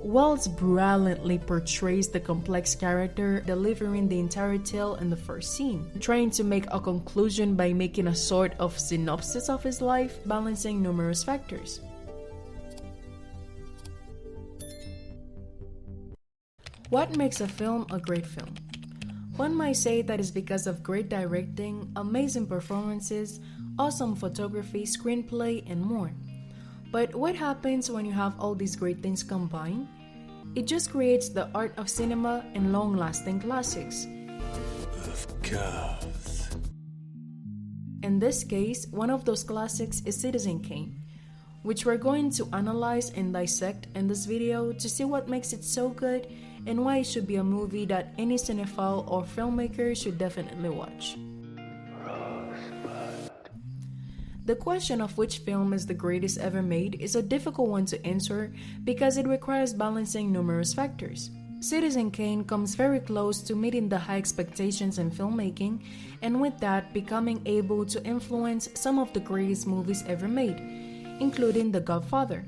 Wells brilliantly portrays the complex character, delivering the entire tale in the first scene, trying to make a conclusion by making a sort of synopsis of his life, balancing numerous factors. What makes a film a great film? One might say that is because of great directing, amazing performances, awesome photography, screenplay, and more. But what happens when you have all these great things combined? It just creates the art of cinema and long-lasting classics. Of course. In this case, one of those classics is Citizen Kane, which we're going to analyze and dissect in this video to see what makes it so good and why it should be a movie that any cinephile or filmmaker should definitely watch. The question of which film is the greatest ever made is a difficult one to answer because it requires balancing numerous factors. Citizen Kane comes very close to meeting the high expectations in filmmaking, and with that becoming able to influence some of the greatest movies ever made, including The Godfather.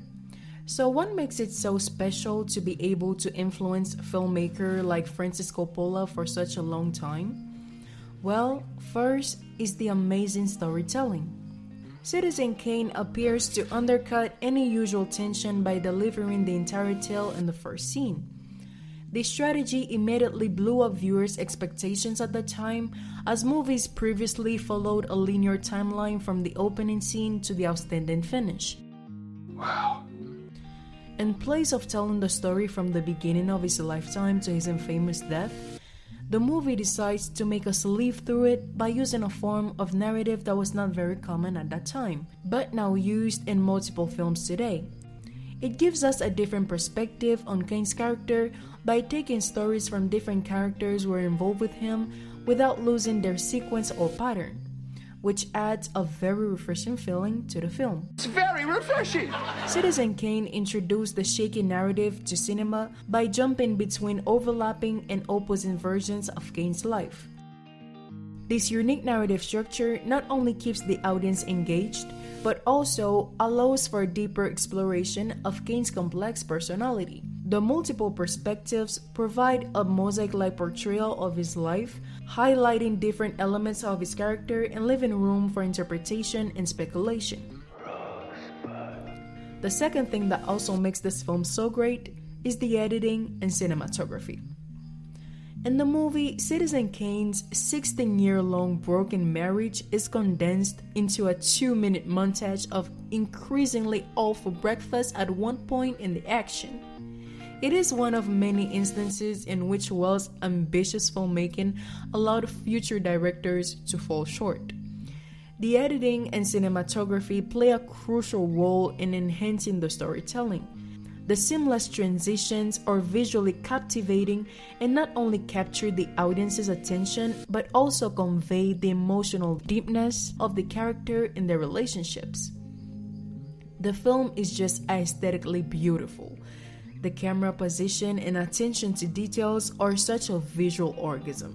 So what makes it so special to be able to influence a filmmaker like Francis Coppola for such a long time? Well, first is the amazing storytelling. Citizen Kane appears to undercut any usual tension by delivering the entire tale in the first scene. This strategy immediately blew up viewers' expectations at the time, as movies previously followed a linear timeline from the opening scene to the outstanding finish. Wow. In place of telling the story from the beginning of his lifetime to his infamous death, the movie decides to make us live through it by using a form of narrative that was not very common at that time, but now used in multiple films today. It gives us a different perspective on Kane's character by taking stories from different characters who were involved with him without losing their sequence or pattern, which adds a very refreshing feeling to the film. It's very refreshing! Citizen Kane introduced the shaky narrative to cinema by jumping between overlapping and opposing versions of Kane's life. This unique narrative structure not only keeps the audience engaged, but also allows for a deeper exploration of Kane's complex personality. The multiple perspectives provide a mosaic-like portrayal of his life, highlighting different elements of his character and leaving room for interpretation and speculation. The second thing that also makes this film so great is the editing and cinematography. In the movie, Citizen Kane's 16-year-long broken marriage is condensed into a 2-minute montage of increasingly awful breakfast at one point in the action. It is one of many instances in which Wells' ambitious filmmaking allowed future directors to fall short. The editing and cinematography play a crucial role in enhancing the storytelling. The seamless transitions are visually captivating and not only capture the audience's attention but also convey the emotional deepness of the character in their relationships. The film is just aesthetically beautiful. The camera position and attention to details are such a visual orgasm.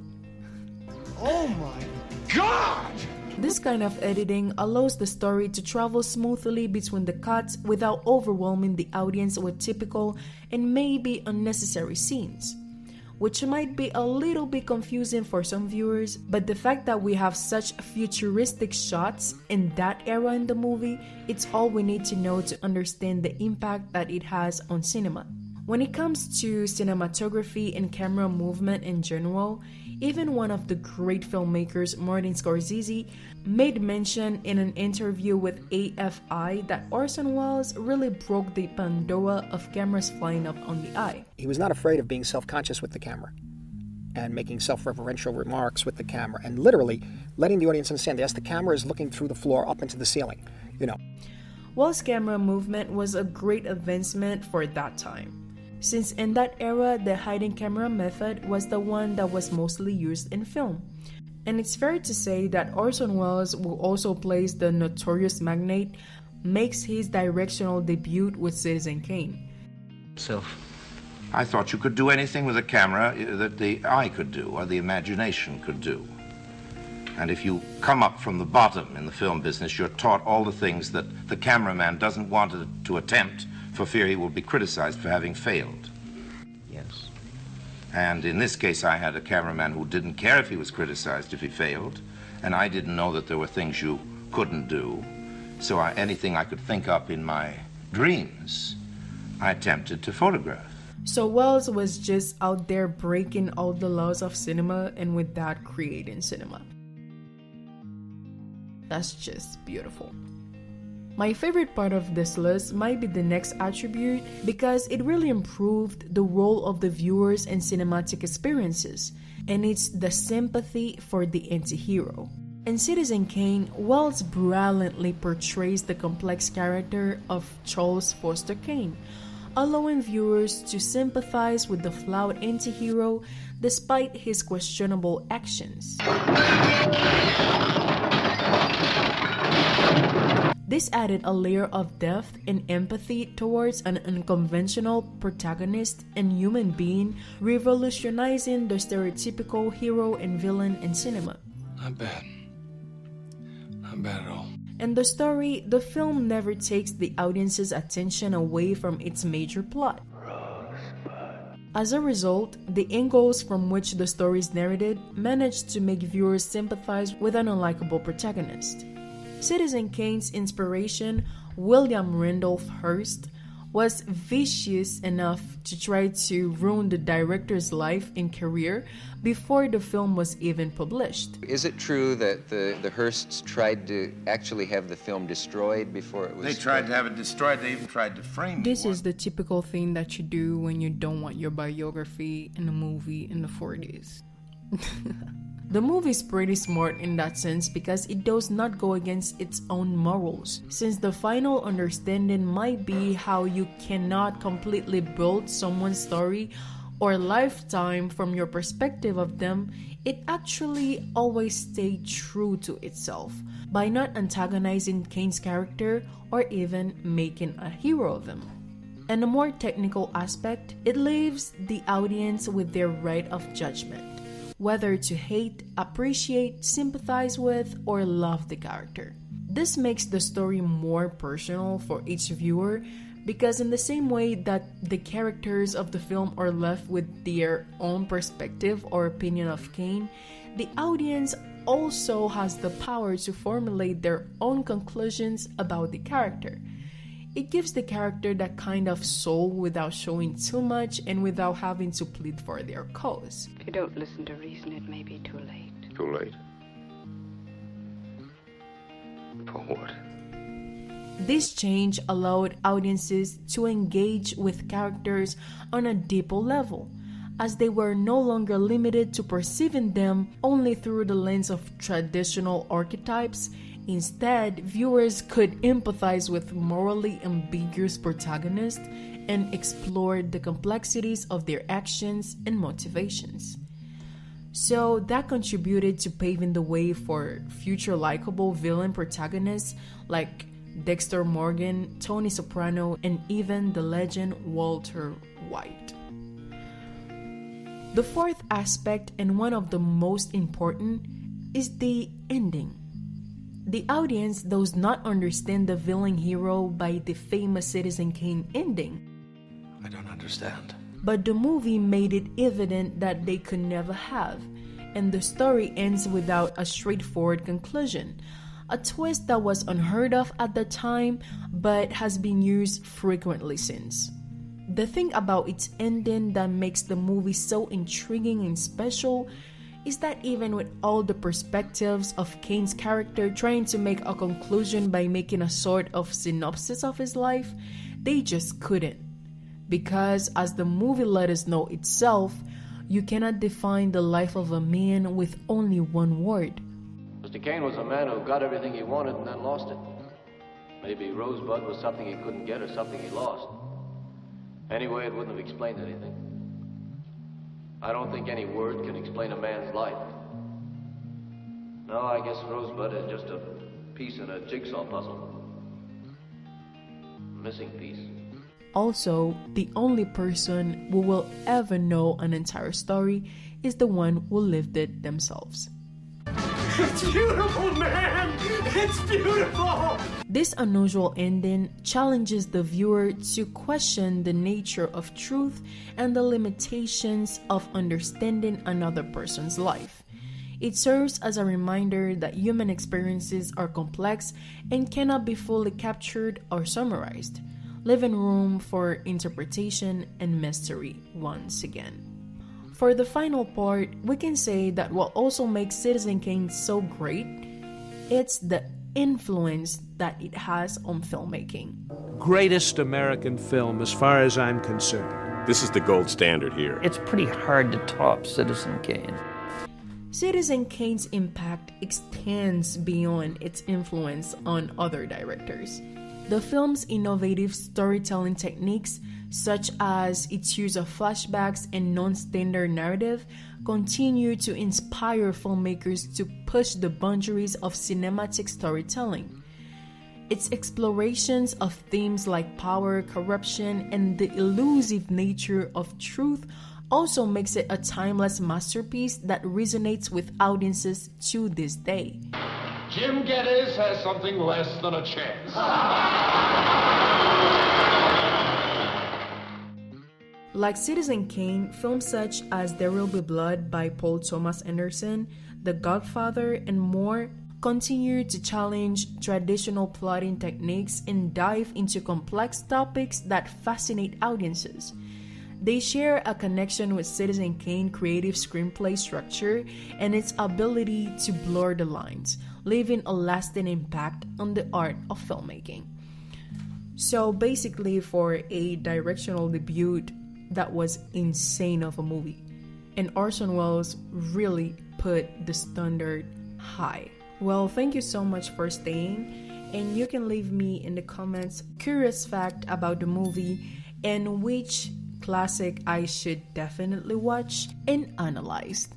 Oh my God! This kind of editing allows the story to travel smoothly between the cuts without overwhelming the audience with typical and maybe unnecessary scenes, which might be a little bit confusing for some viewers, but the fact that we have such futuristic shots in that era in the movie, it's all we need to know to understand the impact that it has on cinema. When it comes to cinematography and camera movement in general, even one of the great filmmakers, Martin Scorsese, made mention in an interview with AFI that Orson Welles really broke the Pandora of cameras flying up on the eye. He was not afraid of being self-conscious with the camera and making self-referential remarks with the camera and literally letting the audience understand, yes, the camera is looking through the floor up into the ceiling, you know. Welles' camera movement was a great advancement for that time, since in that era the hiding camera method was the one that was mostly used in film. And it's fair to say that Orson Welles, who also plays the notorious magnate, makes his directional debut with Citizen Kane. I thought you could do anything with a camera that the eye could do or the imagination could do. And if you come up from the bottom in the film business, you're taught all the things that the cameraman doesn't want to attempt for fear he will be criticized for having failed. Yes. And in this case, I had a cameraman who didn't care if he was criticized if he failed, and I didn't know that there were things you couldn't do. So anything I could think up in my dreams, I attempted to photograph. So Wells was just out there breaking all the laws of cinema and with that creating cinema. That's just beautiful. My favorite part of this list might be the next attribute because it really improved the role of the viewers in cinematic experiences, and it's the sympathy for the anti-hero. In Citizen Kane, Wells brilliantly portrays the complex character of Charles Foster Kane, allowing viewers to sympathize with the flawed anti-hero despite his questionable actions. This added a layer of depth and empathy towards an unconventional protagonist and human being, revolutionizing the stereotypical hero and villain in cinema. Not bad. Not bad at all. In the story, the film never takes the audience's attention away from its major plot. As a result, the angles from which the story is narrated manage to make viewers sympathize with an unlikable protagonist. Citizen Kane's inspiration, William Randolph Hearst, was vicious enough to try to ruin the director's life and career before the film was even published. Is it true that the Hearsts tried to actually have the film destroyed before it was... They tried to have it destroyed. They even tried to frame it. This is the typical thing that you do when you don't want your biography in a movie in the 40s. The movie is pretty smart in that sense because it does not go against its own morals. Since the final understanding might be how you cannot completely build someone's story or lifetime from your perspective of them, it actually always stayed true to itself by not antagonizing Kane's character or even making a hero of him. In a more technical aspect, it leaves the audience with their right of judgment, whether to hate, appreciate, sympathize with, or love the character. This makes the story more personal for each viewer because in the same way that the characters of the film are left with their own perspective or opinion of Kane, the audience also has the power to formulate their own conclusions about the character. It gives the character that kind of soul without showing too much and without having to plead for their cause. If you don't listen to reason, it may be too late. Too late. For what? This change allowed audiences to engage with characters on a deeper level, as they were no longer limited to perceiving them only through the lens of traditional archetypes. Instead, viewers could empathize with morally ambiguous protagonists and explore the complexities of their actions and motivations. So that contributed to paving the way for future likable villain protagonists like Dexter Morgan, Tony Soprano, and even the legend Walter White. The fourth aspect, and one of the most important, is the ending. The audience does not understand the villain hero by the famous Citizen Kane ending. I don't understand. But the movie made it evident that they could never have, and the story ends without a straightforward conclusion, a twist that was unheard of at the time but has been used frequently since. The thing about its ending that makes the movie so intriguing and special is that even with all the perspectives of Kane's character trying to make a conclusion by making a sort of synopsis of his life, they just couldn't. Because as the movie let us know itself, you cannot define the life of a man with only one word. Mr. Kane was a man who got everything he wanted and then lost it. Maybe Rosebud was something he couldn't get or something he lost. Anyway, it wouldn't have explained anything. I don't think any word can explain a man's life. No, I guess Rosebud is just a piece in a jigsaw puzzle. Missing piece. Also, the only person who will ever know an entire story is the one who lived it themselves. It's beautiful, man! It's beautiful! This unusual ending challenges the viewer to question the nature of truth and the limitations of understanding another person's life. It serves as a reminder that human experiences are complex and cannot be fully captured or summarized, leaving room for interpretation and mystery once again. For the final part, we can say that what also makes Citizen Kane so great, it's the influence that it has on filmmaking. Greatest American film as far as I'm concerned. This is the gold standard here. It's pretty hard to top Citizen Kane. Citizen Kane's impact extends beyond its influence on other directors. The film's innovative storytelling techniques, such as its use of flashbacks and non-standard narrative, continue to inspire filmmakers to push the boundaries of cinematic storytelling. Its explorations of themes like power, corruption, and the elusive nature of truth also makes it a timeless masterpiece that resonates with audiences to this day. Jim Geddes has something less than a chance. Like Citizen Kane, films such as There Will Be Blood by Paul Thomas Anderson, The Godfather, and more continue to challenge traditional plotting techniques and dive into complex topics that fascinate audiences. They share a connection with Citizen Kane's creative screenplay structure and its ability to blur the lines, leaving a lasting impact on the art of filmmaking. So basically, for a directional debut that was insane of a movie, and Orson Welles really put the standard high. Well, thank you so much for staying, and you can leave me in the comments curious fact about the movie and which classic I should definitely watch and analyze.